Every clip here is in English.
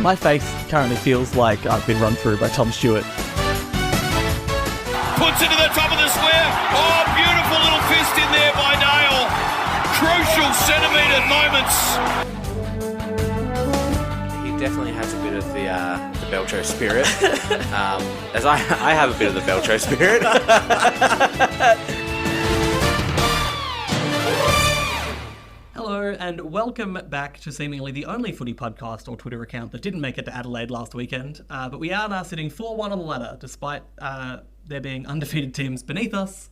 My face currently feels like I've been run through by Tom Stewart. Puts it to the top of the square. Oh, beautiful little fist in there by Dale. Crucial centimetre moments. He definitely has a bit of the Belcho spirit. As I have a bit of the Belcho spirit. Hello and welcome back to seemingly the only footy podcast or Twitter account that didn't make it to Adelaide last weekend. But we are now sitting 4-1 on the ladder, despite there being undefeated teams beneath us.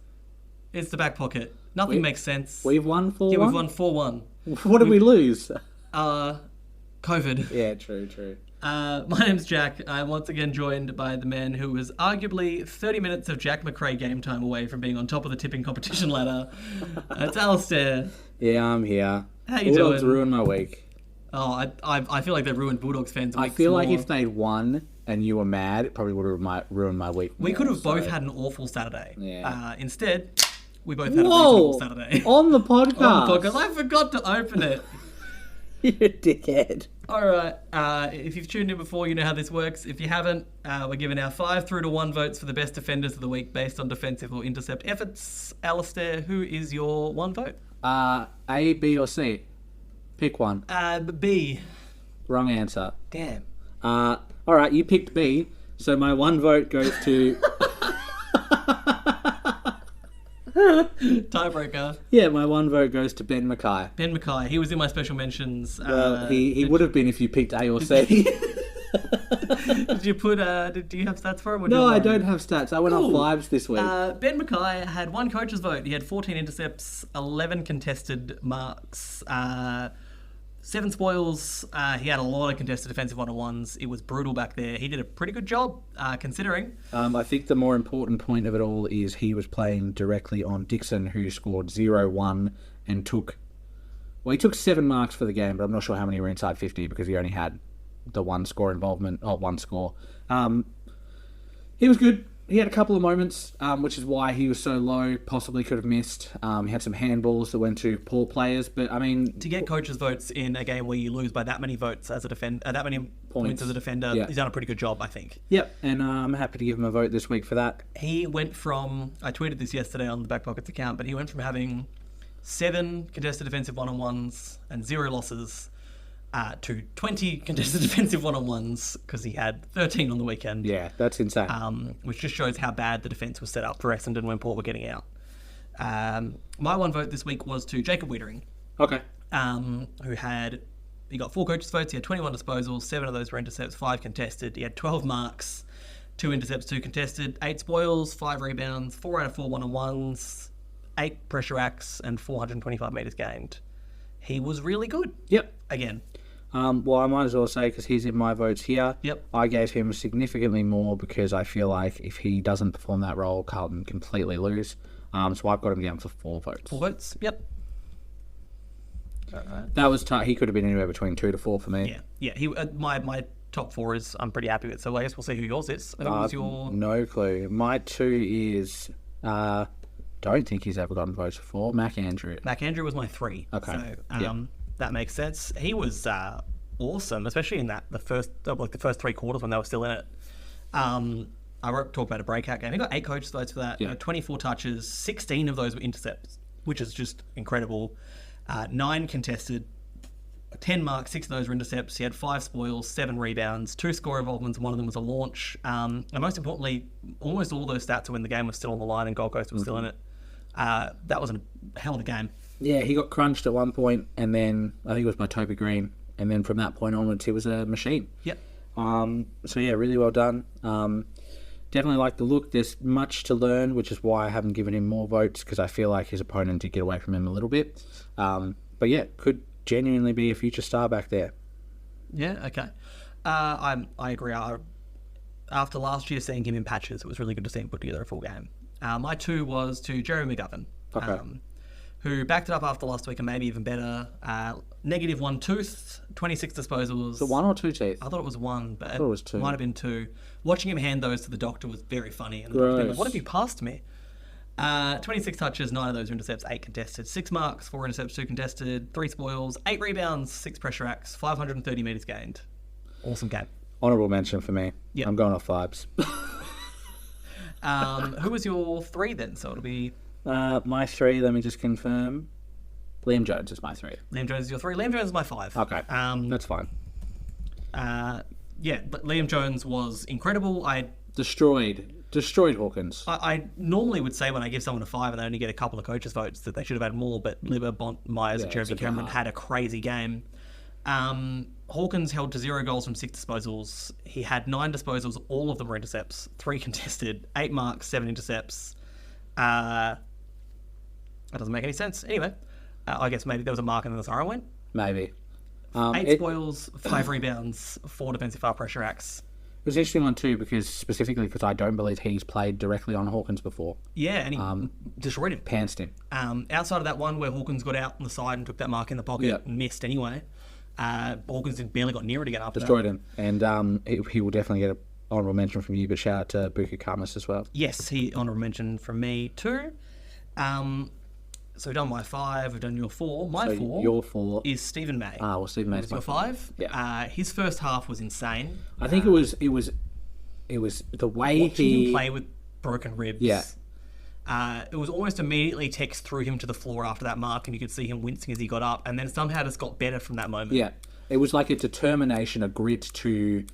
It's the back pocket. Nothing makes sense. We've won 4-1? Yeah, we've won 4-1. What did we lose? COVID. Yeah, true. My name's Jack. I'm once again joined by the man who was arguably 30 minutes of Jack McRae game time away from being on top of the tipping competition ladder. It's Alistair. Yeah, I'm here. How you Bulldogs doing? ruined my week. Oh, I feel like they've ruined Bulldogs fans' weeks. I feel like more. if they'd won and you were mad, it probably would have ruined my week. We could have so. both had an awful Saturday. Yeah. Instead, we both had a reasonable Saturday. On the podcast. On the podcast. I forgot to open it. You dickhead. Alright, if you've tuned in before, you know how this works. If you haven't, we're giving our 5 through to 1 votes for the best defenders of the week based on defensive or intercept efforts. Alistair, who is your 1 vote? A, B, or C? Pick one. B. Wrong answer. Damn. Alright, you picked B, so my 1 vote goes to... Tiebreaker. Yeah, my 1 vote goes to Ben Mackay. Ben Mackay. He was in my special mentions. Well, he would have been if you picked A or C. Did you put? Do you have stats for him? Or No, I don't have stats. I went on 5s this week. Ben Mackay had 1 coach's vote. He had 14 intercepts, 11 contested marks, 7 spoils. He had a lot of contested defensive one-on-ones. It was brutal back there. He did a pretty good job, considering. I think the more important point of it all is he was playing directly on Dixon, who scored 0-1 and took 7 marks for the game, but I'm not sure how many were inside 50 because he only had the 1 score involvement, 1 score. He was good. He had a couple of moments, which is why he was so low, possibly could have missed. He had some handballs that went to poor players, but I mean... To get coaches' votes in a game where you lose by that many votes as a defender, that many points as a defender, he's done a pretty good job, I think. Yep, and I'm happy to give him a vote this week for that. He went from... I tweeted this yesterday on the Back Pockets account, but he went from having 7 contested defensive one-on-ones and 0 losses to 20 contested defensive one-on-ones because he had 13 on the weekend. Yeah, that's insane. Which just shows how bad the defence was set up for Essendon when Port were getting out. My 1 vote this week was to Jacob Wiedering. Okay. He got 4 coaches' votes. He had 21 disposals, 7 of those were intercepts, 5 contested. He had 12 marks, 2 intercepts, 2 contested, 8 spoils, 5 rebounds, 4 out of 4 one-on-ones, 8 pressure acts, and 425 metres gained. He was really good. Yep. Again. Well, I might as well say, because he's in my votes here, Yep. I gave him significantly more because I feel like if he doesn't perform that role, Carlton completely lose. So I've got him down for 4 votes. 4 votes? Yep. Alright. That was tight. He could have been anywhere between 2 to 4 for me. Yeah. He my top 4 is I'm pretty happy with. So I guess we'll see who yours is. Who was your... No clue. My 2 is... don't think he's ever gotten votes before. Mac Andrew. Mac Andrew was my 3. Okay. So that makes sense. He was awesome, especially in the first 3 quarters when they were still in it. I talked about a breakout game. He got 8 coaches' votes for that. Yeah. 24 touches, 16 of those were intercepts, which is just incredible. 9 contested, 10 marks, 6 of those were intercepts. He had 5 spoils, 7 rebounds, 2 score involvements, 1 of them was a launch. And most importantly, almost all those stats are when the game was still on the line and Gold Coast was still in it. That was a hell of a game. Yeah, he got crunched at one point, and then I think it was by Toby Green, and then from that point onwards, he was a machine. Yep. So yeah, really well done. Definitely like the look. There's much to learn, which is why I haven't given him more votes, because I feel like his opponent did get away from him a little bit. But yeah, could genuinely be a future star back there. Yeah, okay. I agree. After last year seeing him in patches, it was really good to see him put together a full game. My 2 was to Jeremy McGovern. Okay. Who backed it up after last week and maybe even better. Negative 1 tooth, 26 disposals. Is it 1 or 2 teeth? I thought it was 1, but I thought it was 2. Might have been 2. Watching him hand those to the doctor was very funny. And the Gross. doctor being like, what have you passed me? 26 touches, 9 of those were intercepts, 8 contested. 6 marks, 4 intercepts, 2 contested. 3 spoils, 8 rebounds, 6 pressure acts, 530 metres gained. Awesome game. Honourable mention for me. Yep. I'm going off vibes. Who was your 3 then? So it'll be My 3, let me just confirm. Liam Jones is my 3. Liam Jones is your 3. Liam Jones is my 5. Okay, that's fine. Yeah, but Liam Jones was incredible. Destroyed Hawkins. I normally would say when I give someone a 5 and they only get a couple of coaches' votes that they should have had more, but Libba, Bont, Myers, and it's Jeremy a bit Cameron hard. had a crazy game. Hawkins held to 0 goals from 6 disposals. He had 9 disposals, all of them were intercepts, 3 contested, 8 marks, 7 intercepts. That doesn't make any sense. Anyway, I guess maybe there was a mark and then the siren went. Maybe. 8 spoils, 5 rebounds, 4 defensive foul pressure acts. It was an interesting one too, because I don't believe he's played directly on Hawkins before. Yeah, and he destroyed him. Pantsed him. Outside of that one where Hawkins got out on the side and took that mark in the pocket Yep. and missed anyway, Hawkins barely got near it again after Destroyed that. him. And he will definitely get an honourable mention from you, but shout out to Buka Kamas as well. Yes, he honourable mention from me too. So we've done my 5, we've done your 4. My 4 Your 4 is Stephen May. well, Stephen May's Was your my 5? Yeah. His first half was insane. I think it was the way Watching he him play with broken ribs. Yeah. It was almost immediately text threw him to the floor after that mark, and you could see him wincing as he got up, and then somehow just got better from that moment. Yeah, it was like a determination, a grit to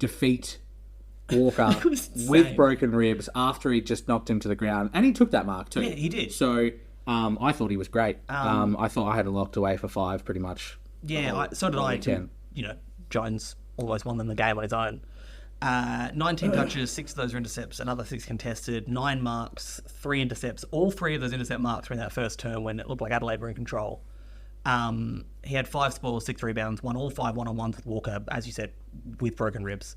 defeat Walker was insane. with broken ribs after he just knocked him to the ground, and he took that mark too. Yeah, he did. So I thought he was great. I thought I had it locked away for 5 pretty much. Yeah, so did I. 10. Jones almost won them the game on his own. 19 touches, 6 of those were intercepts, another 6 contested, 9 marks, 3 intercepts. All 3 of those intercept marks were in that first term when it looked like Adelaide were in control. He had 5 spoils, 6 rebounds, won all 5 one-on-ones with Walker, as you said, with broken ribs.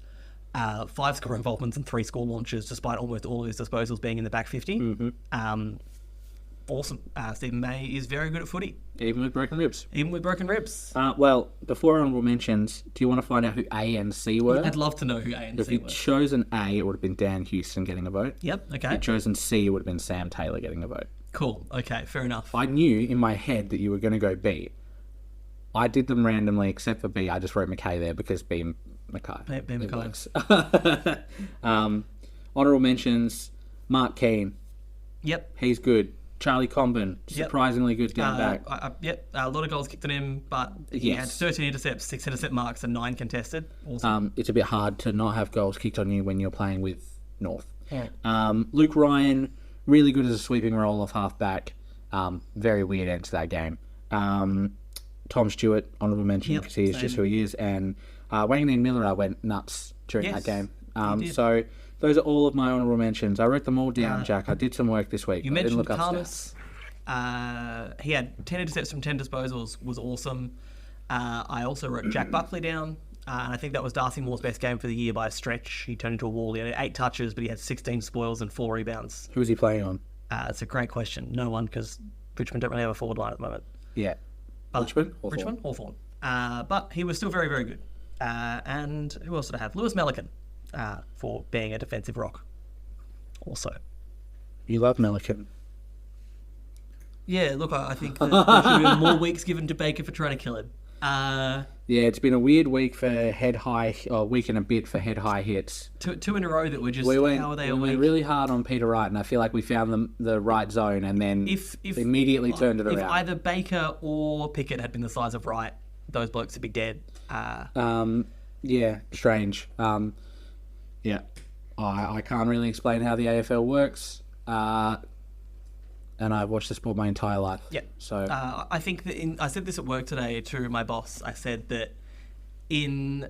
5 score involvements and 3 score launches, despite almost all of his disposals being in the back 50. Mm-hmm. Awesome. Stephen May is very good at footy, Even with broken ribs. even with broken ribs. Well, before honourable mentions, do you want to find out who A and C were? I'd love to know who A and If C you'd were. chosen A, it would have been Dan Houston getting a vote. Yep, If okay. you'd chosen C, it would have been Sam Taylor getting a vote. Cool, okay, fair enough. I knew in my head that you were going to go B. I did them randomly, except for B. I just wrote McKay there because B. McKay. B. It McKay. works. Honourable mentions, Mark Keane. Yep. He's good. Charlie Comben, surprisingly good game back. A lot of goals kicked at him, but he had Yes. 13 intercepts, 6 intercept marks, and 9 contested. Awesome. It's a bit hard to not have goals kicked on you when you're playing with North. Yeah. Luke Ryan, really good as a sweeping role off half back. Very weird end to that game. Tom Stewart, honourable mention Yep, because he is just who he is. And Wayne Miller went nuts during that game. he did. So those are all of my honourable mentions. I wrote them all down, Jack. I did some work this week. You I didn't mentioned look up Carlos. He had 10 intercepts from 10 disposals, was awesome. I also wrote Jack Buckley down, and I think that was Darcy Moore's best game for the year by a stretch. He turned into a wall. He had 8 touches, but he had 16 spoils and 4 rebounds. Who was he playing on? It's a great question. No one, because Richmond don't really have a forward line at the moment. Yeah. Richmond? Hawthorn? Hawthorn. But he was still very, very good. And who else did I have? Lewis Melican for being a defensive rock. Also. You love Melican. Yeah, look, I think that there should have been more weeks given to Baker for trying to kill him. Yeah, it's been a weird week for head high, or week and a bit for head high hits. Two in a row that were just, We how are went they a week? really hard on Peter Wright, and I feel like we found the right zone, and then immediately turned it If around. either Baker or Pickett had been the size of Wright, those blokes would be dead. Yeah, strange. Yeah, I can't really explain how the AFL works, and I've watched the sport my entire life. Yeah. So I think that I said this at work today to my boss. I said that in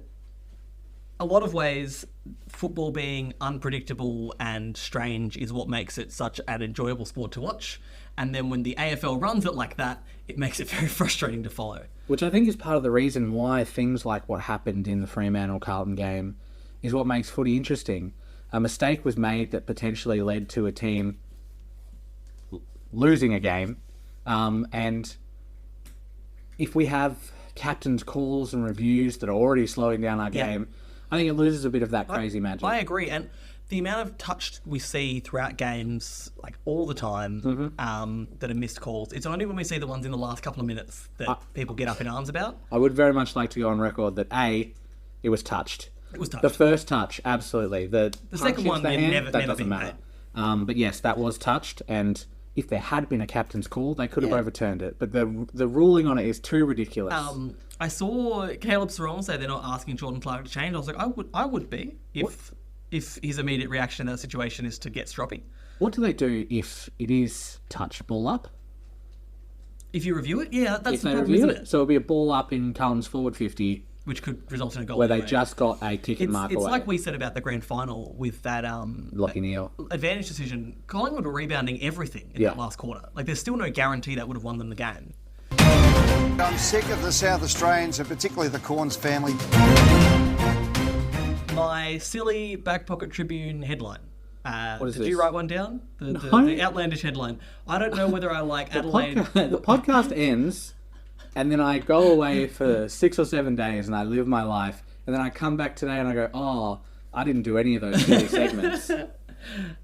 a lot of ways, football being unpredictable and strange is what makes it such an enjoyable sport to watch. And then when the AFL runs it like that, it makes it very frustrating to follow. which I think is part of the reason why things like what happened in the Fremantle-Carlton game is what makes footy interesting. A mistake was made that potentially led to a team losing a game, and if we have captain's calls and reviews that are already slowing down our game, I think it loses a bit of that crazy magic. I agree, and the amount of touch we see throughout games, like all the time, that are missed calls, it's only when we see the ones in the last couple of minutes that people get up in arms about. I would very much like to go on record that A, It was touched. It was touched. The first touch, absolutely. The second one, never that doesn't been matter. But yes, that was touched, and if there had been a captain's call, they could have overturned it. But the ruling on it is too ridiculous. I saw Caleb Sarong say they're not asking Jordan Clark to change. I was like, I would be if his immediate reaction in that situation is to get stroppy. What do they do if it is touch ball up? If you review it, yeah, that's If the they problem, review isn't it, it? so it'll be a ball up in Cullen's forward 50, Which could result in a goal. where they anyway. just got a ticket mark It's away. like we said about the grand final with that Lockie Neal. advantage decision. Collingwood were rebounding everything in that last quarter. Like, there's still no guarantee that would have won them the game. I'm sick of the South Australians and particularly the Corns family. My silly back pocket Tribune headline. What is did this? you write one down? The outlandish headline. I don't know whether I like Adelaide. The podcast ends, and then I go away for 6 or 7 days, and I live my life, and then I come back today and I go, oh, I didn't do any of those silly segments.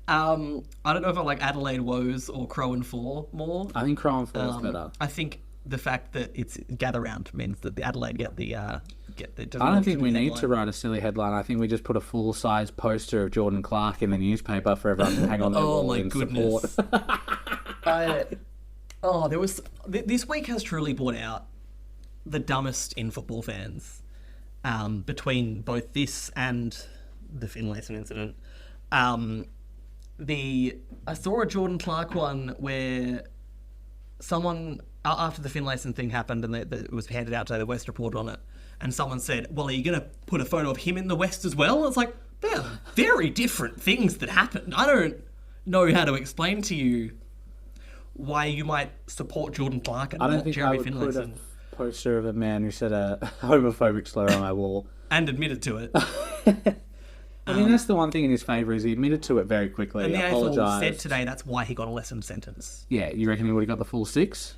I don't know if I like Adelaide Woes or Crowen 4 more. I think Crowen falls better. I think the fact that it's gather round means that the Adelaide get the I don't think we need to write a silly headline. I think we just put a full-size poster of Jordan Clark in the newspaper for everyone to hang on their wall in support. There was this week has truly brought out the dumbest in football fans. Between both this and the Finlayson incident, I saw a Jordan Clark one where someone after the Finlayson thing happened and it was handed out today, the West reported on it, and someone said, "Well, are you going to put a photo of him in the West as well?" It's like, they're very different things that happened. I don't know how to explain to you why you might support Jordan Clark and I don't not think Jeremy I would Finlayson. put a poster of a man who said a homophobic slur on my wall. And admitted to it. I mean, that's the one thing in his favour is he admitted to it very quickly. And the AFL apologised. said today that's why he got a lessened sentence. Yeah, you reckon he would have got the full 6?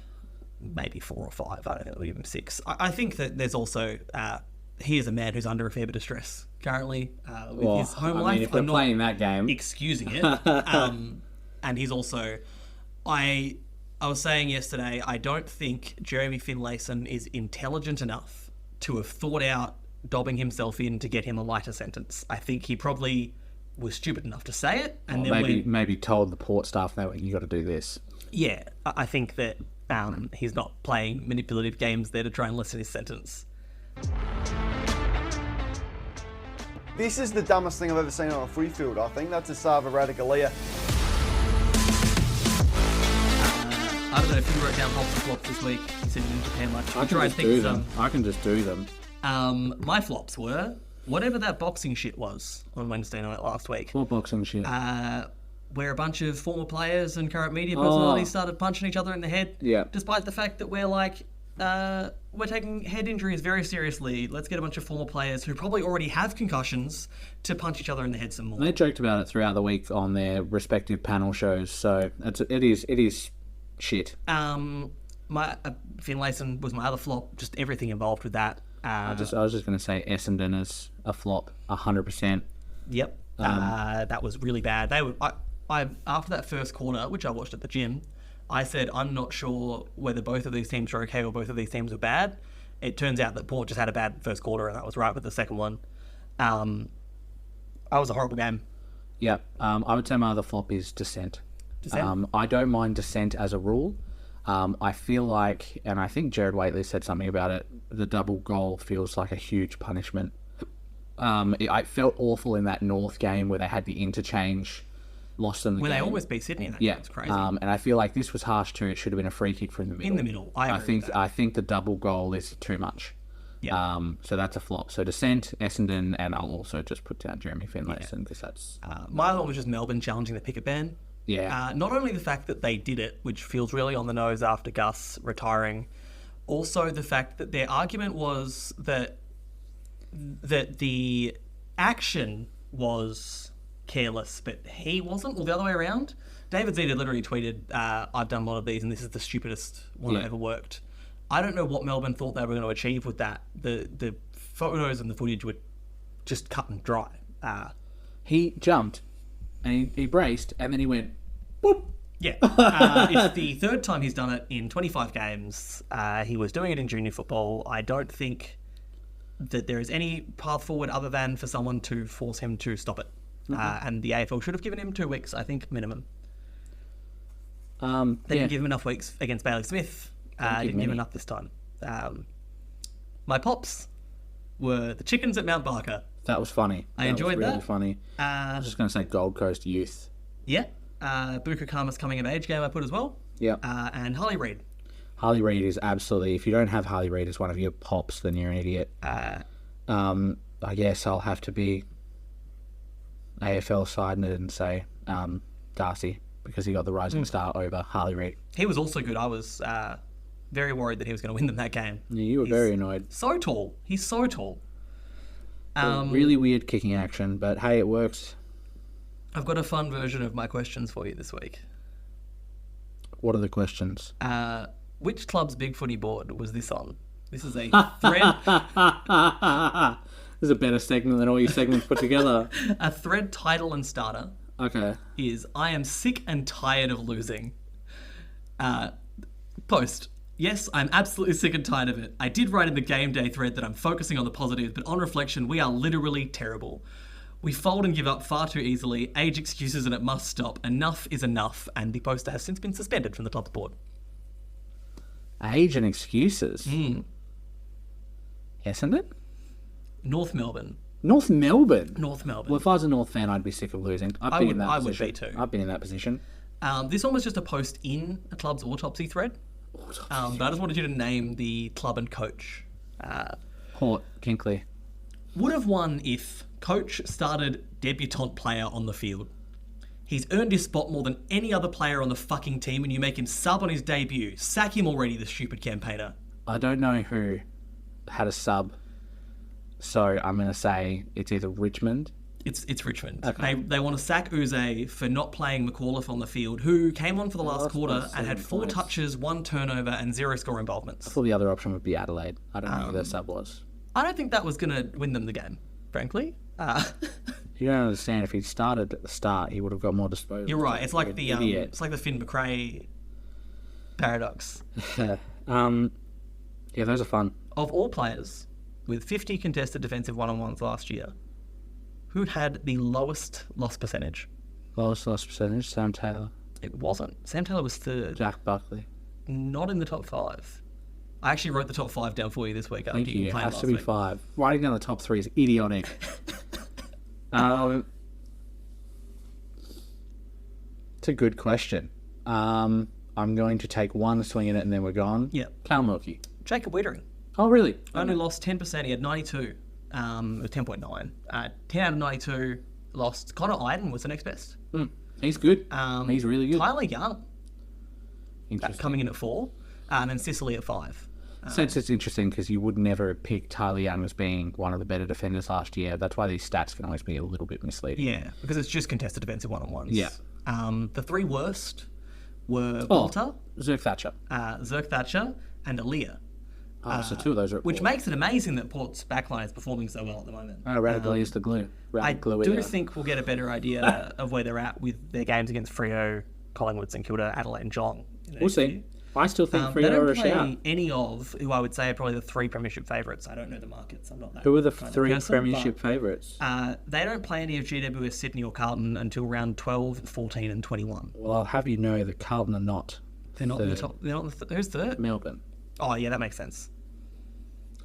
Maybe 4 or 5. I don't think it'll give him 6. I think that there's also he is a man who's under a fair bit of stress currently with his home life. If we're playing that game, excusing it. And he's also, I was saying yesterday, I don't think Jeremy Finlayson is intelligent enough to have thought out dobbing himself in to get him a lighter sentence. I think he probably was stupid enough to say it, and then maybe told the port staff that you got to do this. Yeah, I think that he's not playing manipulative games there to try and lessen his sentence. This is the dumbest thing I've ever seen on a footy field. I think that's a Sava Radikalia. I don't know if you wrote down hops and flops this week. You said you didn't prepare much. I can just do them. I can just do them. My flops were whatever that boxing shit was on Wednesday night last week. What boxing shit? Where a bunch of former players and current media personalities started punching each other in the head. Yeah. Despite the fact that we're like, we're taking head injuries very seriously. Let's get a bunch of former players who probably already have concussions to punch each other in the head some more. They joked about it throughout the week on their respective panel shows, so it is shit. My Finlayson was my other flop. Just everything involved with that. I was just going to say Essendon is a flop, 100%. Yep. That was really bad. They were. I after that first quarter, which I watched at the gym, I said I'm not sure whether both of these teams are okay or both of these teams are bad. It turns out that Port just had a bad first quarter, and that was right with the second one. That was a horrible game. Yeah. I would say my other flop is Dissent. I don't mind Dissent as a rule. I feel like, and I think Jared Waitley said something about it, the double goal feels like a huge punishment. I felt awful in that North game where they had the interchange, lost them the when game. they almost beat Sydney in that Yeah, game. It's crazy. and I feel like this was harsh too. It should have been a free kick from the middle. In the middle, I agree with that. I think the double goal is too much. Yeah. So that's a flop. So Dissent, Essendon, and I'll also just put down Jeremy Finlayson because that's... My other one was just Melbourne challenging the picket ban. Yeah. Not only the fact that they did it, which feels really on the nose after Gus retiring, also the fact that their argument was that the action was careless, but he wasn't, or the other way around. David Zeta literally tweeted, I've done a lot of these and this is the stupidest one that ever worked. I don't know what Melbourne thought they were going to achieve with that. The photos and the footage were just cut and dry. He jumped and he braced and then he went, boop. Yeah. It's the third time he's done it in 25 games. He was doing it in junior football. I don't think that there is any path forward other than for someone to force him to stop it. And the AFL should have given him 2 weeks, I think, minimum. They didn't give him enough weeks against Bailey Smith. Didn't give him enough this time. My pops were the chickens at Mount Barker. That was funny. I enjoyed that. Was really that. funny. I was just going to say Gold Coast Youth. Yeah. Buka Kama's coming of age game I put as well. Yeah. And Harley Reid. Harley Reid is absolutely... If you don't have Harley Reid as one of your pops, then you're an idiot. I guess I'll have to be AFL siding it and say Darcy, because he got the rising star over Harley Reid. He was also good. I was very worried that he was going to win them that game. Yeah, you were very annoyed. So tall. He's so tall. Really weird kicking action, but hey, it works. I've got a fun version of my questions for you this week. What are the questions? Which club's Big Footy board was this on? This is a thread. This is a better segment than all your segments put together. A thread title and starter Okay. is I am sick and tired of losing. Post. Yes, I'm absolutely sick and tired of it. I did write in the game day thread that I'm focusing on the positives, but on reflection, we are literally terrible. We fold and give up far too easily, age excuses and it must stop. Enough is enough, and the poster has since been suspended from the club's board. Age and excuses. Isn't it? North Melbourne. North Melbourne. North Melbourne. Well, if I was a North fan, I'd be sick of losing. I've been in that I would position. be too. I've been in that position. This one was just a post in a club's autopsy thread. But I just wanted you to name the club and coach. Hort, Kinkley. Would have won if coach started debutant player on the field. He's earned his spot more than any other player on the fucking team, and you make him sub on his debut. Sack him already, the stupid campaigner. I don't know who had a sub, so I'm going to say it's either Richmond. It's Richmond. Okay. They want to sack Uze for not playing McAuliffe on the field, who came on for the last quarter and had 4 touches, 1 turnover, and 0 score involvements. I thought the other option would be Adelaide. I don't know who their sub was. I don't think that was going to win them the game, frankly. You don't understand. If he'd started at the start, he would have got more disposal. You're right. It's like the idiot. it's like the Finn McRae paradox. Yeah, those are fun. Of all players with 50 contested defensive one-on-ones last year, who had the lowest loss percentage? Lowest loss percentage, Sam Taylor. It wasn't. Sam Taylor was 3rd. Jack Buckley. Not in the top 5. I actually wrote the top 5 down for you this week. Thank you. It has to be 5. Writing down the top 3 is idiotic. It's a good question. I'm going to take one swing at it and then we're gone. Yeah. Cal Milky. Jacob Wittering. Oh, really? Only lost 10%. He had 92. It was 10.9. 10 out of 92 lost. Connor Iden was the next best. He's good. He's really good. Tyler Young Interesting. coming in at 4. And then Sicily at 5. Since it's interesting because you would never pick Tyler Young as being one of the better defenders last year. That's why these stats can always be a little bit misleading. Yeah, because it's just contested defensive one-on-ones. Yeah. The 3 worst were Bolter, Zerk Thatcher. Zerk Thatcher, and Aaliyah. So 2 of those are at Which 4. makes it amazing that Port's backline is performing so well at the moment. Radically is the glue. I Glue do think we'll get a better idea of where they're at with their games against Freo, Collingwood, St Kilda, Adelaide and Geelong. We'll see. I still think They Freo are don't a play shout. any of who I would say are probably the 3 premiership favourites. I don't know the markets. I'm not that. Who are the kind of 3 person, premiership but, favourites? They don't play any of GWS, Sydney or Carlton until round 12, 14 and 21. Well, I'll have you know that Carlton are not. They're not in the third. top. They're not in the who's 3rd? Melbourne. Oh, yeah, that makes sense.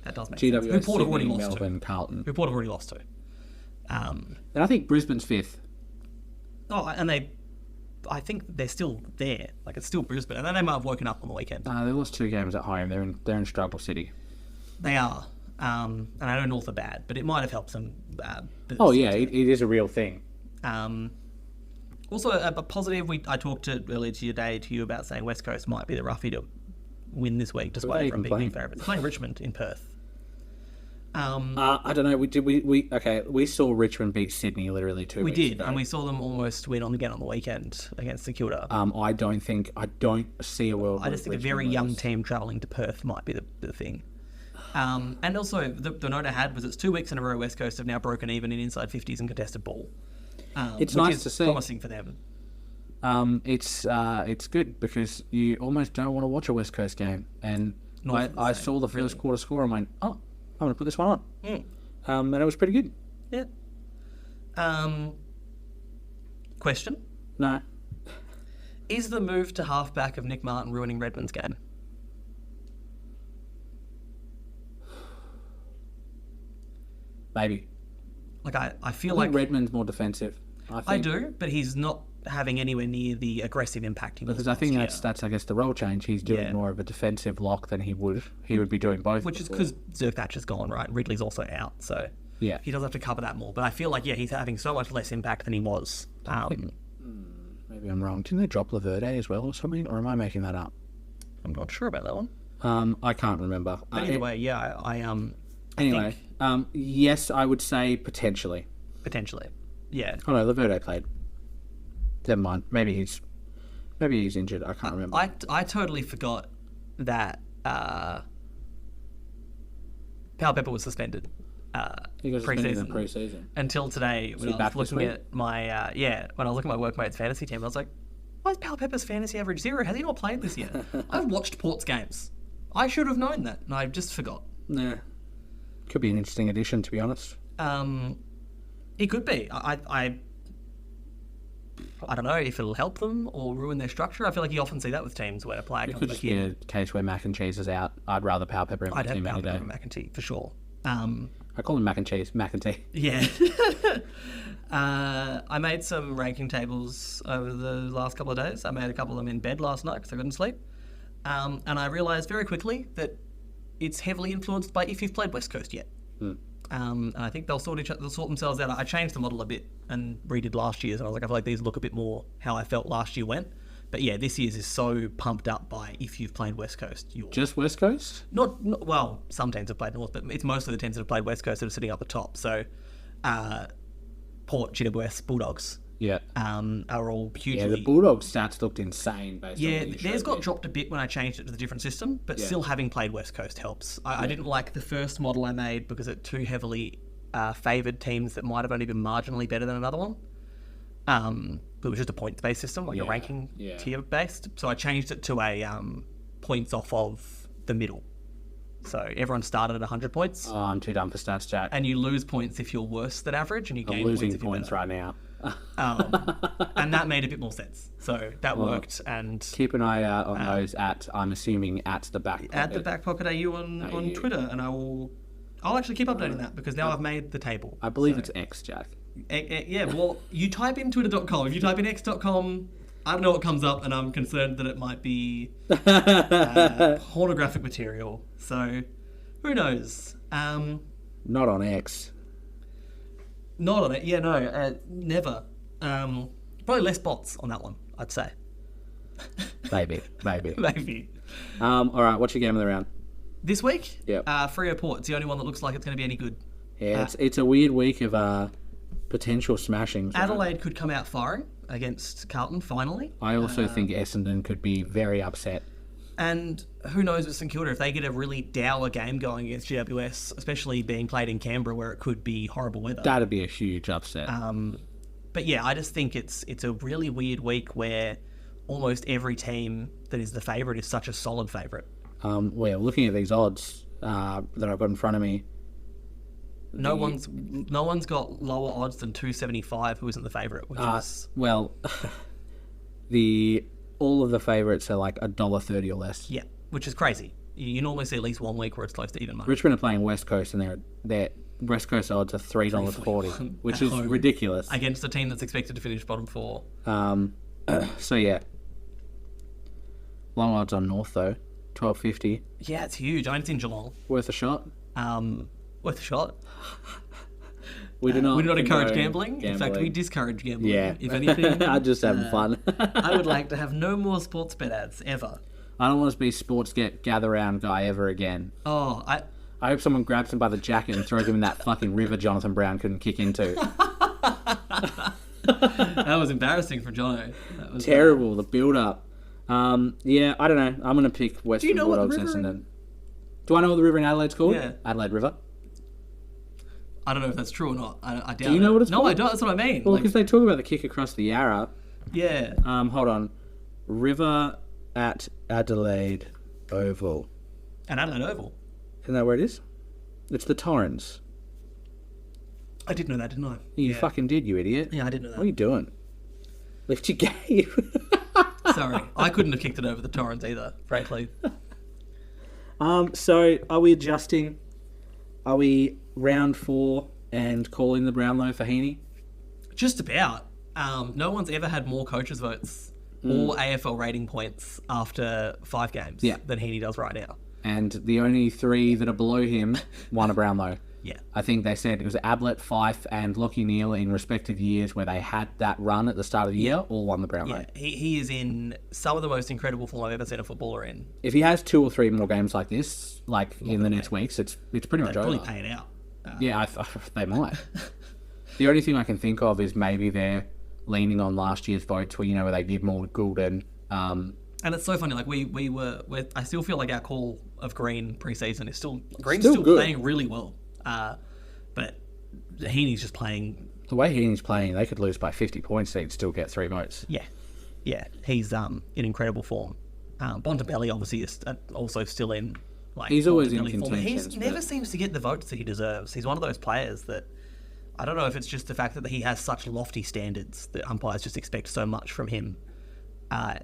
That does make GWS, sense. Who Port have already Sydney, lost Melbourne, Carlton. to. Who Port have already lost to. And I think Brisbane's 5th. Oh, and I think they're still there. Like, it's still Brisbane. And then they might have woken up on the weekend. They lost 2 games at home. They're in struggle city. They are. And I know North are bad, but it might have helped them. Oh yeah, it is a real thing. Also, a positive. I talked earlier today to you about saying West Coast might be the roughie to win this week, despite everyone being big favourites. Playing Richmond in Perth. I don't know. We saw Richmond beat Sydney literally 2 weeks We did, ago. and we saw them almost win again on the weekend against St Kilda. I don't see a world. I just think a very young team travelling to Perth might be the thing. And also, the note I had was it's 2 weeks in a row West Coast have now broken even in inside 50s and contested ball. It's which nice is to see. promising for them. It's good because you almost don't want to watch a West Coast game. And I saw the first quarter score and went, oh, I'm going to put this one on. And it was pretty good. Yeah. Question. No. Is the move to halfback of Nick Martin ruining Redmond's game? Maybe. Like, I feel I think like... Redmond's more defensive. I do, but he's not having anywhere near the aggressive impact he was Because I think last that's I guess, the role change. He's doing more of a defensive lock than he would. He would be doing both. Which is because Zerkatch is gone, right? Ridley's also out, so Yeah. he does have to cover that more. But I feel like, he's having so much less impact than he was. Maybe I'm wrong. Didn't they drop Laverde as well or something? Or am I making that up? I'm not sure about that one. I can't remember. But either way, Anyway, yes, I would say potentially. potentially. Yeah. Oh no, Laverde played. Never mind. Maybe he's injured. I can't remember. I totally forgot that Pal Pepper was suspended. He got suspended in pre-season. the preseason. Until today, when he I back was this looking week? at my when I was looking at my workmate's fantasy team, I was like, why is Pal Pepper's fantasy average 0? Has he not played this year? I've watched Port's games. I should have known that, and I just forgot. Yeah. Could be an interesting addition, to be honest. He could be. I don't know if it'll help them or ruin their structure. I feel like you often see that with teams where a player It comes could back just be in. a case where Mac and Cheese is out. I'd rather Pal Pepper in my I'd have team Pal any day. Pepper and McEntee for sure. I call him Mac and Cheese. Mac and Tea. Yeah. I made some ranking tables over the last couple of days. I made a couple of them in bed last night because I couldn't sleep. And I realised very quickly that it's heavily influenced by if you've played West Coast yet. And I think they'll sort themselves out. I changed the model a bit and redid last year's, and I was like, I feel like these look a bit more how I felt last year went. But yeah, this year's is so pumped up by if you've played West Coast. Just West Coast? Not well, some teams have played North, but it's mostly the teams that have played West Coast that are sitting up the top. So, Port, GWS, Bulldogs, Yeah. are all hugely... Yeah, the Bulldogs stats looked insane based on Yeah, what you theirs showed got me. dropped a bit when I changed it to the different system, but Yeah. still having played West Coast helps. I didn't like the first model I made because it too heavily favoured teams that might have only been marginally better than another one. But it was just a points-based system, like a ranking tier-based. So I changed it to a points off of the middle. So everyone started at 100 points, Oh, I'm too dumb for stats, Jack. and you lose points if you're worse than average, and you gain I'm losing points if you're points better. right now. And that made a bit more sense. So that worked, and... Keep an eye out on those I'm assuming, at the back pocket. At the Back Pocket AU on Twitter, and I'll actually keep updating that because now I've made the table. I believe it's X, Jack. Yeah, well, you type in twitter.com. If you type in x.com, I don't know what comes up, and I'm concerned that it might be pornographic material. So, who knows? Not on X. Not on it. Yeah, no, never. Probably less bots on that one, I'd say. Maybe. Maybe. All right, what's your game of the round? This week, Yep. Freo Port. It's the only one that looks like it's going to be any good. Yeah, it's a weird week of potential smashings. right? Adelaide could come out firing against Carlton, finally. I also think Essendon could be very upset. And who knows with St Kilda, if they get a really dour game going against GWS, especially being played in Canberra where it could be horrible weather. That'd be a huge upset. But yeah, I just think it's a really weird week where almost every team that is the favourite is such a solid favourite. Well, looking at these odds that I've got in front of me, No one's got lower odds than 275 who isn't the favourite, which is... well, all of the favourites are like $1.30 or less. Yeah, which is crazy. You normally see at least one week where it's close to even money. Richmond are playing West Coast, and their West Coast odds are $3.40, which is home. ridiculous. Against a team that's expected to finish bottom four. So yeah, long odds on North though, $12.50, Yeah, it's huge. I mean, it's in Geelong. worth a shot. Worth a shot. We do not encourage condone gambling. In fact, we discourage gambling. Yeah, If anything, I'm just having fun. I would like to have no more sports bet ads ever. I don't want to be sports gather round guy ever again. Oh, I hope someone grabs him by the jacket and throws him in that fucking river Jonathan Brown couldn't kick into. that was embarrassing for Jono. That was Terrible, the build up. Yeah, I don't know. I'm going to pick Western you know what the Bulldogs river Essendon. Do I know what the river in Adelaide's called? Yeah. Adelaide River. I don't know if that's true or not. I doubt Do you know what it's No, called? I don't. That's what I mean. Well, Like, because they talk about the kick across the Yarra. yeah. Hold on. River at Adelaide Oval. And Adelaide Oval. Isn't that where it is? It's the Torrens. I did know that, didn't I? You fucking did, you idiot. Yeah, I didn't know What are that. you doing? Lift your game. Sorry. I couldn't have kicked it over the Torrens either, frankly. So, are we adjusting? Are we round 4 and calling the Brownlow for Heaney? Just about. No one's ever had more coaches' votes or AFL rating points after 5 games than Heaney does right now. And the only 3 that are below him won a Brownlow. Yeah. I think they said it was Ablett, Fife, and Lockie Neal in respective years where they had that run at the start of the year, all won the Brownlow. Yeah, he is in some of the most incredible form I've ever seen a footballer in. If he has 2 or 3 more games like this, like in the next weeks, it's pretty much They'd probably over. pay it out. Yeah, they might. The only thing I can think of is maybe they're leaning on last year's votes where they give more to Goulden. And it's so funny, like I still feel like our call of Green pre-season is Green's still good. playing really well. But Heaney's just playing. The way Heaney's playing, they could lose by 50 points, they'd still get 3 votes. Yeah, he's in incredible form. Bontempelli obviously is also still in. Like, he's always in Bontempelli form. contention. He never seems to get the votes that he deserves. He's one of those players that I don't know if it's just the fact that he has such lofty standards that umpires just expect so much from him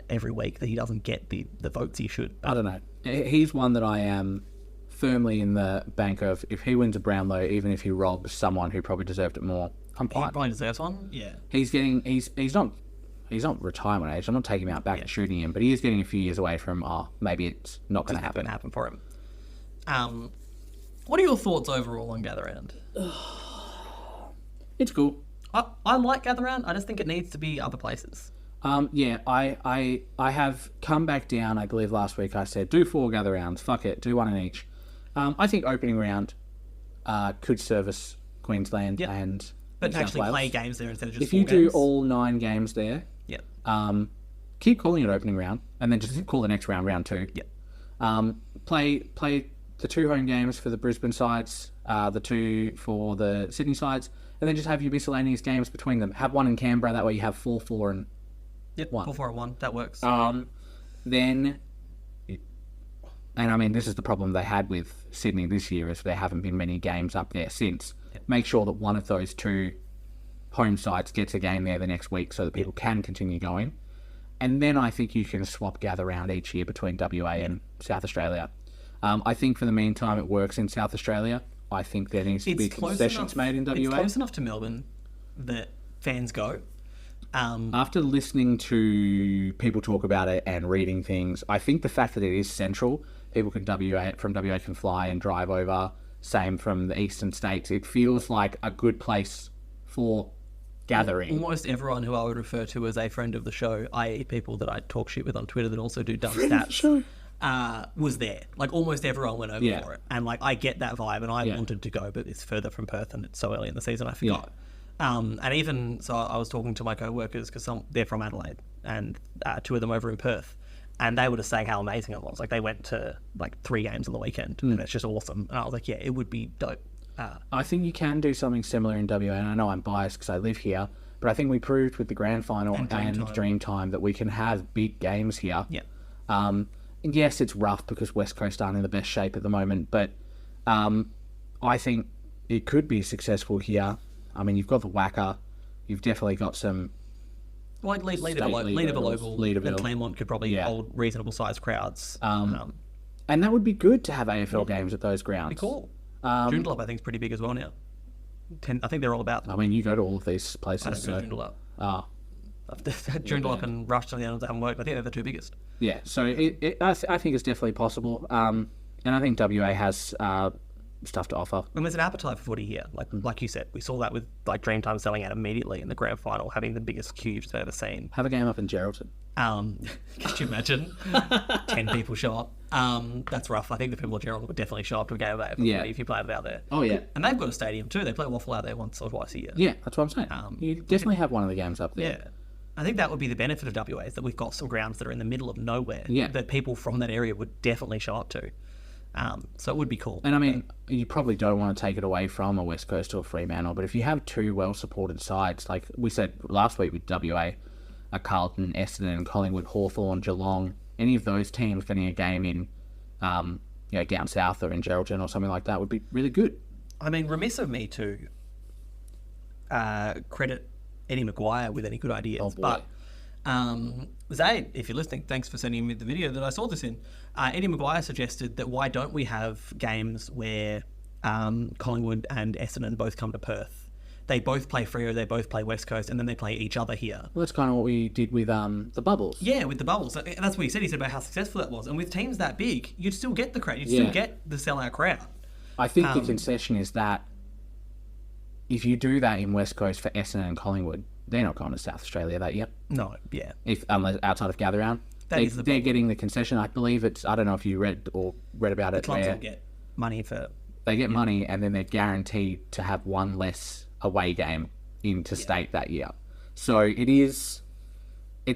every week that he doesn't get the votes he should. I don't know. He's one that I am firmly in the bank of. If he wins a Brownlow, even if he robs someone who probably deserved it more, I'm He fine. probably deserves one. Yeah. He's not retirement age. I'm not taking him out back and shooting him, but he is getting a few years away from. Maybe it's not going to happen. Happen for him. What are your thoughts overall on Gather Round? It's cool. I like Gather Round. I just think it needs to be other places. I have come back down. I believe last week I said do 4 gather rounds. Fuck it, do 1 in each. I think opening round could service Queensland and But New to South actually Wales. play games there instead of just If 4 you do games. all 9 games there, keep calling it opening round, and then just call the next round round 2. Yeah. Play the 2 home games for the Brisbane sides, the 2 for the Sydney sides, and then just have your miscellaneous games between them. Have 1 in Canberra, that way you have 4, 4, and Yep, 1. 4-4-1. That works. Then, and I mean, this is the problem they had with Sydney this year, is there haven't been many games up there since. Make sure that one of those 2 home sides gets a game there the next week so that people can continue going. And then I think you can swap gather round each year between WA and South Australia. I think for the meantime it works in South Australia. I think there needs to be concessions made in WA. It's close enough to Melbourne that fans go. After listening to people talk about it and reading things, I think the fact that it is central, people from WA can fly and drive over, same from the eastern states, it feels like a good place for gathering. Almost everyone who I would refer to as a friend of the show, i.e. people that I talk shit with on Twitter that also do dumb stats, was there. Like, almost everyone went over for it. And, like, I get that vibe, and I wanted to go, but it's further from Perth, and it's so early in the season, I forgot. And even, so I was talking to my co-workers, because they're from Adelaide, and 2 of them over in Perth, and they were just saying how amazing it was. Like, they went to, like, 3 games on the weekend, and it's just awesome. And I was like, yeah, it would be dope. I think you can do something similar in WA, and I know I'm biased because I live here, but I think we proved with the grand final and Dreamtime that we can have big games here. Yeah. And yes, it's rough because West Coast aren't in the best shape at the moment, but I think it could be successful here. I mean, you've got the Wacker, you've definitely got some... Like Leaderville and Claremont could probably hold reasonable sized crowds. And that would be good to have AFL games at those grounds. Be cool. Joondalup, I think, is pretty big as well now. I think they're all about. I mean, you go to all of these places. I don't go to Joondalup. Joondalup and Rush on the others haven't worked. I think they're the 2 biggest. Yeah, so I think it's definitely possible. And I think WA has stuff to offer. And there's an appetite for footy here. Like you said, we saw that with like Dreamtime selling out immediately in the grand final, having the biggest queue you've ever seen. Have a game up in Geraldton. Could you imagine? 10 people show up. That's rough. I think the people of Geraldton would definitely show up to a game of AFL if you play it out there. Oh, yeah. And they've got a stadium too. They play Waffle out there once or twice a year. Yeah, that's what I'm saying. You definitely have one of the games up there. Yeah. I think that would be the benefit of WA, is that we've got some grounds that are in the middle of nowhere that people from that area would definitely show up to. So it would be cool. And I mean, you probably don't want to take it away from a West Coast or a Fremantle, but if you have 2 well-supported sides, like we said last week with WA, Carlton, Essendon, Collingwood, Hawthorn, Geelong, any of those teams getting a game in down south or in Geraldton or something like that would be really good. I mean, remiss of me to credit Eddie Maguire with any good ideas. Oh, boy. But Zaid, if you're listening, thanks for sending me the video that I saw this in. Eddie Maguire suggested that why don't we have games where Collingwood and Essendon both come to Perth? They both play Freo, they both play West Coast, and then they play each other here. Well, that's kind of what we did with the Bubbles. Yeah, with the Bubbles. And that's what he said. He said about how successful that was. And with teams that big, you'd still get the crowd. You'd still get the sellout crowd. I think the concession is that if you do that in West Coast for Essendon and Collingwood, they're not going to South Australia that year. No, yeah. Unless outside of gather round. They're getting the concession. I believe it's, I don't know if you read about it. The clubs will get money for... They get money and then they're guaranteed to have one less away game interstate that year. So it's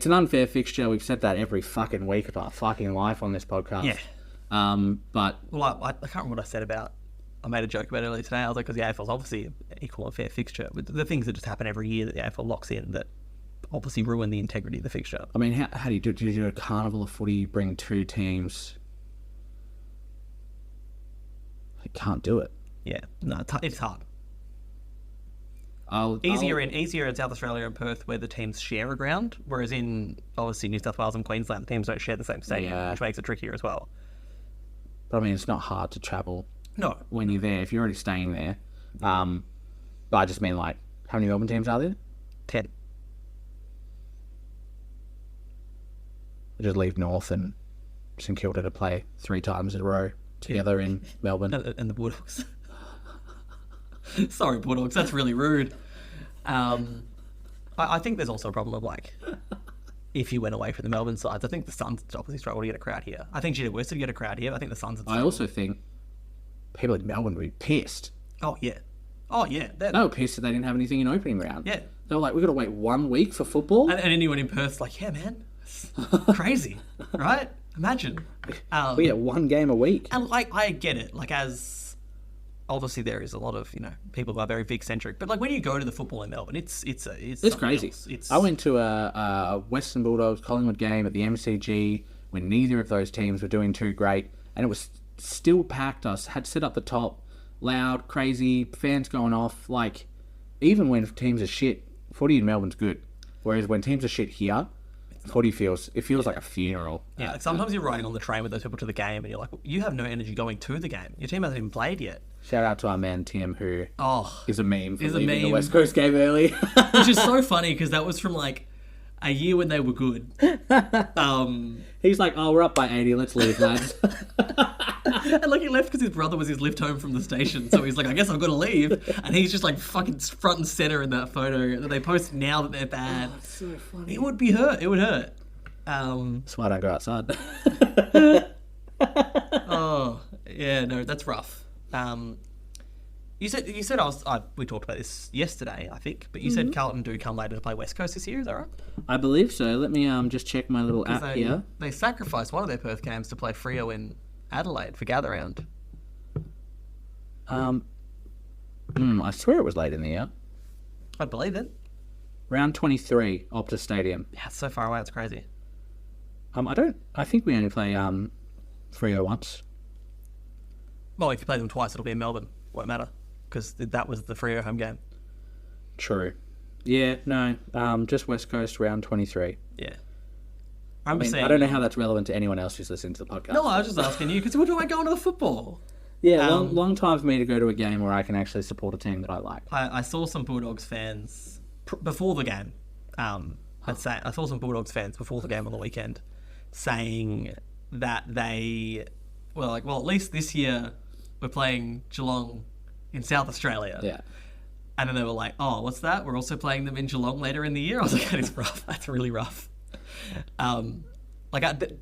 an unfair fixture. We've said that every fucking week of our fucking life on this podcast. Yeah. But... Well, I can't remember what I said about... I made a joke about it earlier today. I was like, because the AFL is obviously an equal and fair fixture. But the things that just happen every year that the AFL locks in that obviously ruin the integrity of the fixture. I mean, how do you do it? Do you do a carnival of footy, bring two teams? I can't do it. Yeah. No, it's hard. I'll Easier in South Australia and Perth where the teams share a ground, whereas in obviously New South Wales and Queensland, the teams don't share the same stadium, which makes it trickier as well. But I mean, it's not hard to travel. No. When you're there, if you're already staying there. But I just mean, like, how many Melbourne teams are there? 10. I just leave North and St Kilda to play 3 times in a row together in Melbourne. And the Bulldogs. Sorry, Bulldogs, that's really rude. I think there's also a problem of, like, if you went away from the Melbourne sides, I think the Suns obviously struggle to get a crowd here. I think GWS would get a crowd here. I think the Suns would struggle. I also think people in Melbourne would be pissed. Oh, yeah. They were pissed that they didn't have anything in opening round. Yeah. They were like, we've got to wait 1 week for football? And anyone in Perth's like, yeah, man, it's crazy, right? Imagine. We get 1 game a week. And, like, I get it. Like, as... Obviously, there is a lot of, people who are very Vic-centric. But, like, when you go to the football in Melbourne, it's crazy. I went to a Western Bulldogs Collingwood game at the MCG when neither of those teams were doing too great. And it was still packed. I had set up the top, loud, crazy, fans going off. Like, even when teams are shit, footy in Melbourne's good. Whereas when teams are shit here, footy feels like a funeral. Yeah, like sometimes you're riding on the train with those people to the game and you're like, you have no energy going to the game. Your team hasn't even played yet. Shout out to our man Tim, who is a meme for Is a leaving the meme. West Coast game early. Which is so funny because that was from like a year when they were good. He's like, oh, we're up by 80, let's leave, lads. And like he left because his brother was his lift home from the station. So he's like, I guess I've got to leave. And he's just like fucking front and center in that photo that they post now that they're bad. Oh, that's so funny. It would be hurt. It would hurt. That's why I don't go outside. Oh, yeah, no, that's rough. You said we talked about this yesterday, I think, but you said Carlton do come later to play West Coast this year, is that right? I believe so. Let me just check my little app here. They sacrificed one of their Perth games to play Freo in Adelaide for gather round. I swear it was late in the year. I believe it. Round 23, Optus Stadium. Yeah, it's so far away, it's crazy. I think we only play Freo once. Well, if you play them twice, it'll be in Melbourne. Won't matter, because that was the Freo home game. True. Yeah, no, just West Coast, round 23. Yeah. I don't know how that's relevant to anyone else who's listening to the podcast. No, I was just asking you, because we're talking about going to the football. Yeah, long time for me to go to a game where I can actually support a team that I like. I saw some Bulldogs fans before the game. I saw some Bulldogs fans before the game on the weekend saying that they were like, well, at least this year we're playing Geelong in South Australia. Yeah. And then they were like, oh, what's that? We're also playing them in Geelong later in the year? I was like, that is rough. That's really rough.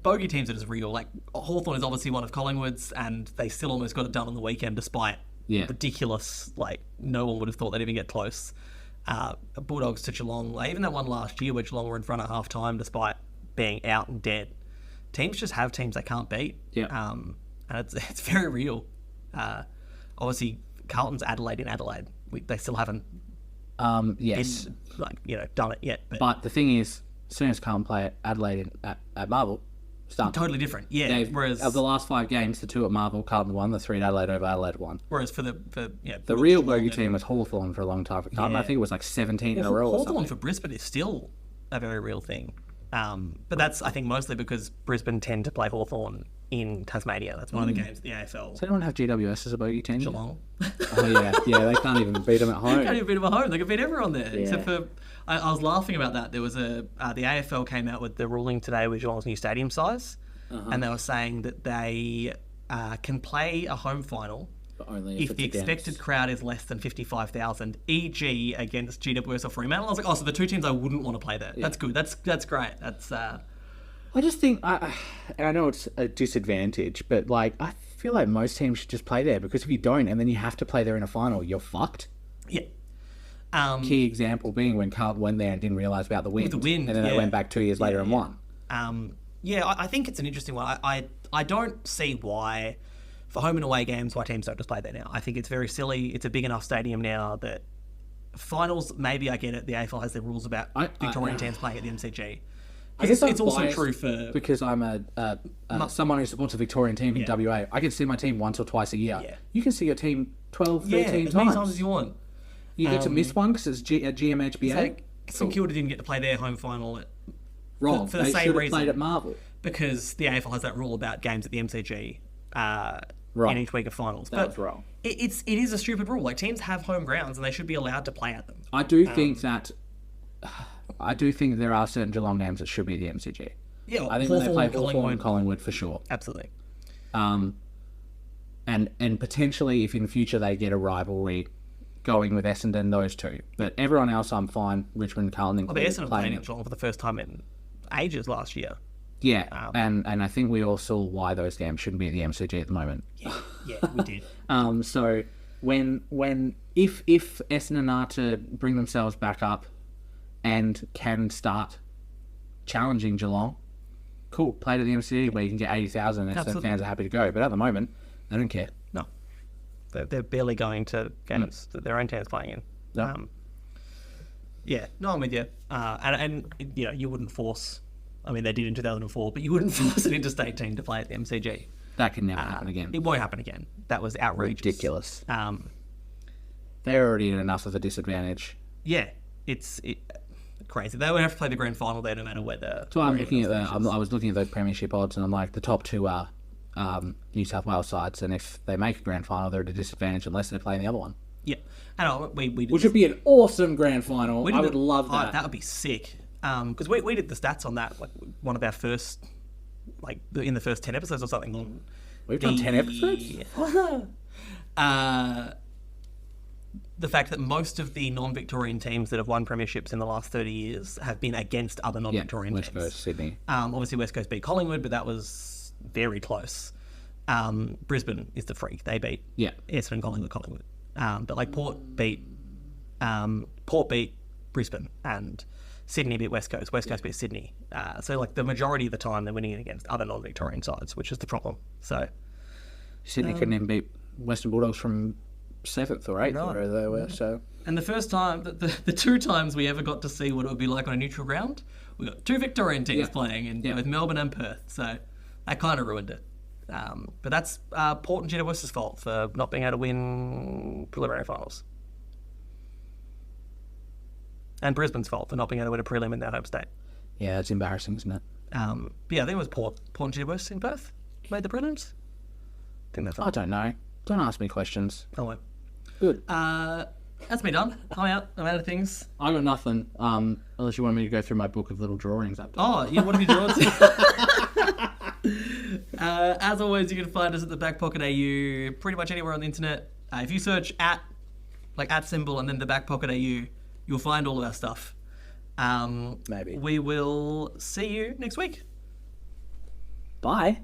Bogey teams are just real. Like, Hawthorn is obviously one of Collingwood's, and they still almost got it done on the weekend despite ridiculous, like, no one would have thought they'd even get close. Bulldogs to Geelong, like, even that one last year where Geelong were in front at half time despite being out and dead. Teams just have teams they can't beat. Yeah. And it's very real. Obviously, Carlton's Adelaide in Adelaide. They still haven't yes. done it yet. But the thing is, as soon as Carlton play at Adelaide at Marvel, Stumped. Totally different. Yeah. Whereas of the last 5 games, the 2 at Marvel, Carlton won, the 3 at Adelaide over Adelaide won. Whereas for the real bogey team was Hawthorn for a long time for Carlton. I think it was like 17 in a row or Hawthorn something. for Brisbane is still a very real thing. But that's, I think, mostly because Brisbane tend to play Hawthorn in Tasmania. That's one of the games at the AFL. Does anyone have GWS as a bogey team? Geelong. Oh, yeah, they can't even beat them at home. They can't even beat them at home. They can beat everyone there. Except for, I was laughing about that. There was the AFL came out with the ruling today with Geelong's new stadium size. And they were saying that they can play a home final But only if the expected crowd is less than 55,000, e.g. against GWS or Fremantle. I was like, oh, so the 2 teams I wouldn't want to play there. That's good. That's great. That's. I just think, and I know it's a disadvantage, but like I feel like most teams should just play there, because if you don't and then you have to play there in a final, you're fucked. Yeah. Key example being when Carlton went there and didn't realise about the wind. And then they went back 2 years later and won. I think it's an interesting one. I don't see why, for home and away games, why teams don't just play there now. I think it's very silly. It's a big enough stadium now that finals, maybe I get it. The AFL has their rules about Victorian teams playing at the MCG. I guess It's also true for... Because I'm someone who supports a Victorian team in WA. I can see my team once or twice a year. Yeah. You can see your team 12, 13 as times. many times as you want. You get to miss one because it's at GMHBA. Like, St Kilda didn't get to play their home final at... Wrong. For the they same should have reason. played at Marvel. Because the AFL has that rule about games at the MCG in each week of finals. That's wrong. It is a stupid rule. Like, teams have home grounds and they should be allowed to play at them. I do think there are certain Geelong games that should be the MCG. Yeah, I think when they play Hawthorn and Collingwood for sure. Absolutely. And potentially if in future they get a rivalry going with Essendon, those 2. But everyone else I'm fine. Richmond, Carlton, Well, the Essendon playing in Geelong for the first time in ages last year. Yeah, and I think we all saw why those games shouldn't be at the MCG at the moment. Yeah, we did. So if Essendon are to bring themselves back up and can start challenging Geelong, cool, play to the MCG where you can get 80,000 and the fans are happy to go. But at the moment, they don't care. No. They're barely going to games that their own team's playing in. No. I'm with you. And you know, you wouldn't force... I mean, they did in 2004, but you wouldn't force an interstate team to play at the MCG. That can never happen again. It won't happen again. That was outrageous. Ridiculous. They're already at enough of a disadvantage. Yeah, it's crazy. They would have to play the grand final there no matter whether... So I'm looking at I was looking at those premiership odds, and I'm like, the top 2 are New South Wales sides, and if they make a grand final, they're at a disadvantage unless they're playing the other one. Yeah. And we did which would be an awesome grand final. I would love that. That would be sick. Because we did the stats on that, like one of our first, like in the first 10 episodes or something. We've done 10 episodes? The fact that most of the non-Victorian teams that have won premierships in the last 30 years have been against other non-Victorian West teams. Coast, Sydney. Obviously West Coast beat Collingwood, but that was very close. Brisbane is the freak. They beat Essendon, Collingwood. But like Port beat Brisbane, and Sydney beat West Coast beat Sydney. So like the majority of the time they're winning it against other non-Victorian sides, which is the problem. So Sydney couldn't even beat Western Bulldogs from 7th or 8th, or wherever they were. So, and the first time, the 2 times we ever got to see what it would be like on a neutral ground, we got 2 Victorian teams playing in with Melbourne and Perth. So that kind of ruined it. But that's Port and GWS's fault for not being able to win preliminary finals. And Brisbane's fault for not being able to win a prelim in their home state. Yeah, it's embarrassing, isn't it? But yeah, I think it was Port and GWS in Perth made the prelims. I think that's right. I don't know. Don't ask me questions. Oh, well. Good. That's me done. I'm out. I'm out of things. I got nothing. Unless you want me to go through my book of little drawings. Oh, yeah. What have you drawn? As always, you can find us at the Back Pocket AU pretty much anywhere on the internet. If you search at symbol and then the Back Pocket AU, you'll find all of our stuff. Maybe. We will see you next week. Bye.